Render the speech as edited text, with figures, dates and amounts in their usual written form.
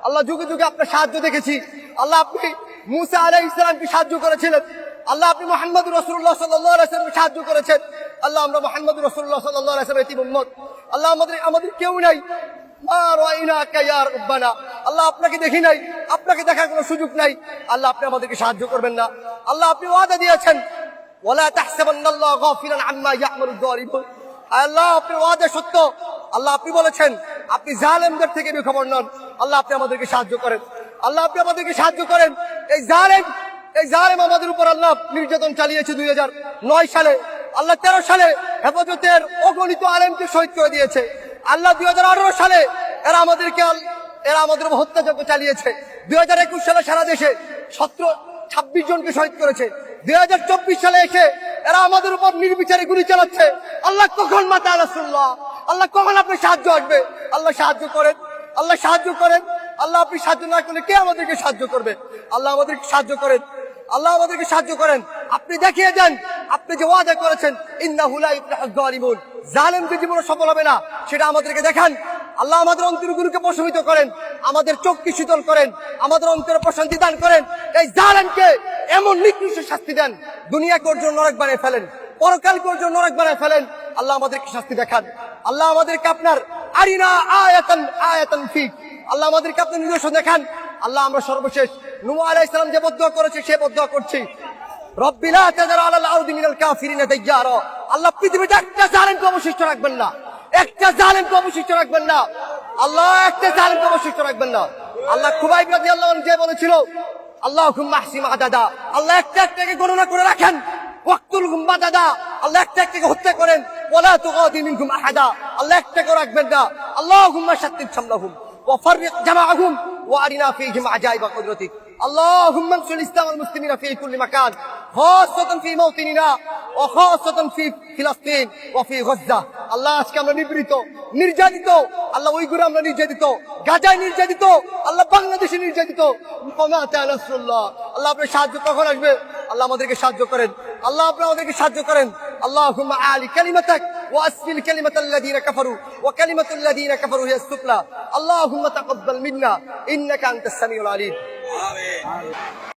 আল্লাহ যুগে যুগে আপনার সাহায্য দেখেছি। আল্লাহ আপনি মুসা আলাইহিস সালামকে সাহায্য করেছিলেন। আল্লাহ আপনি মুহাম্মদ রাসূলুল্লাহ সাল্লাল্লাহু আলাইহি ওয়াসাল্লামকে সাহায্য করেছেন। আল্লাহ আমরা মুহাম্মদ রাসূলুল্লাহ সাল্লাল্লাহু আলাইহি ওয়াসাল্লামের এতিম উম্মত। আল্লাহ আমাদের কেউ নাই। মা রাইনাকা ইয়া রাব্বানা, আল্লাহ আপনাকে দেখি নাই, আপনাকে দেখার কোনো সুযোগ নাই। আল্লাহ আপনি আমাদেরকে সাহায্য করবেন না। আল্লাহ আপনি ওয়াদা দিয়েছেন, ওয়ালা তাহসাবান্নাল্লাহ গাফিলান আম্মা ইয়া'মালুয যালিমুন। আল্লাহ আপনি ওয়াদা সত্য। আল্লাহ আপনি বলেছেন আপনি জালেমদের থেকে বেখবর নন। আল্লাহ আপনি আমাদেরকে সাহায্য করেন। আল্লাহ আপনি আমাদেরকে সাহায্য করেন। এই জালেম আমাদের উপর আল্লাহ নির্যাতন চালিয়েছে 2009 সালে। আল্লাহ 13 সালে হেফাজতের অগণিত আলেমকে শহীদ করে দিয়েছে। আল্লাহ 2018 সালে এরা আমাদের উপর হত্যাযজ্ঞ চালিয়েছে। 2021 সালে সারা দেশে 26 জনকে শহীদ করেছে। 2024 সালে এসে এরা আমাদের উপর নির্বিচারে গুলি চালাচ্ছে। আল্লাহ কখন মাতা রাসূলুল্লাহ, আল্লাহ কখন আপনি সাহায্য আসবে? আল্লাহ সাহায্য করেন, আল্লাহ সাহায্য করেন। আল্লাহ আপনি সাহায্য না করলে কে আমাদেরকে সাহায্য করবে? আল্লাহ আমাদেরকে সাহায্য করেন, আল্লাহ আমাদেরকে সাহায্য করেন। আপনি দেখিয়ে দেন, আপনি যে ওয়াদা করেছেন ইন্নাহু লা ইফলাহুয যালিমুন, জালেমদের জীবনে সফল হবে না, সেটা আমাদেরকে দেখান। আল্লাহ আমাদের অন্তরগুলোকে প্রশমিত করেন, আমাদের চোখকে শীতল করেন, আমাদের অন্তরে প্রশান্তি দান করেন। এই জালেমকে এমন নিকৃষ্ট শাস্তি দেন, দুনিয়াকে ওর জন্য নরক বানিয়ে ফেলেন, পরকালকে ওর জন্য নরক বানিয়ে ফেলেন। আল্লাহ আমাদেরকে শাস্তি দেখান। আল্লাহ আমাদেরকে আপনার আরিনা আয়াতান ফিক, আল্লাহ আমাদেরকে আপনার নিদর্শন দেখান। আল্লাহ আমরা সর্বশেষ নূহ আলাইহিস সালাম যে বদদুয়া করেছে সে বদদুয়া করছি, রব্বি লা তাযার আলাল আরদি মিনাল কাফিরিনা দাইয়ারা। আল্লাহ পৃথিবীতে একটা জালেমকে অবশিষ্ট রাখবেন না, একটা জালেমকে অবশিষ্ট রাখবেন না। আল্লাহ একটা জালেমকে অবশিষ্ট রাখবেন না। আল্লাহ খুবাইব রাদিয়াল্লাহু আনহু যে বলেছিল আল্লাহুম্মা আহসিম আদাদা, আল্লাহ একটা একটাকে গণনা করে রাখেন। ওয়াক্তুলহুম বাদাদা, আল্লাহ একটা একটাকে হত্যা করেন। ওয়ালা তুগাদি মিনহুম আহাদা, আল্লাহ একটাকে রাখবেন না। আল্লাহুম্মা শাত্তিত শামলাহুম ওয়াফাররিক জামাআহুম ওয়ারিনা ফীহিম আজাইবা কুদরতিক। اللهم انصر الاسلام والمسلمين في كل مكان، خاصة في موطننا وخاصة في فلسطين وفي غزة। আল্লাহ আজকে আমরা নির্যাতিত, আল্লাহ উইগুরে আমরা নির্যাতিত, গাজায় নির্যাতিত, আল্লাহ বাংলাদেশে নির্যাতিত। আল্লাহ আপনার সাহায্য কখন আসবে? আল্লাহ আমাদেরকে সাহায্য করেন, আল্লাহ আপনি আমাদেরকে সাহায্য করেন। اللهم اعل كلمتك واسفل كلمة الذين كفروا وكلمة الذين كفروا هي السفلى. اللهم تقبل منا انك انت السميع العليم. آمين.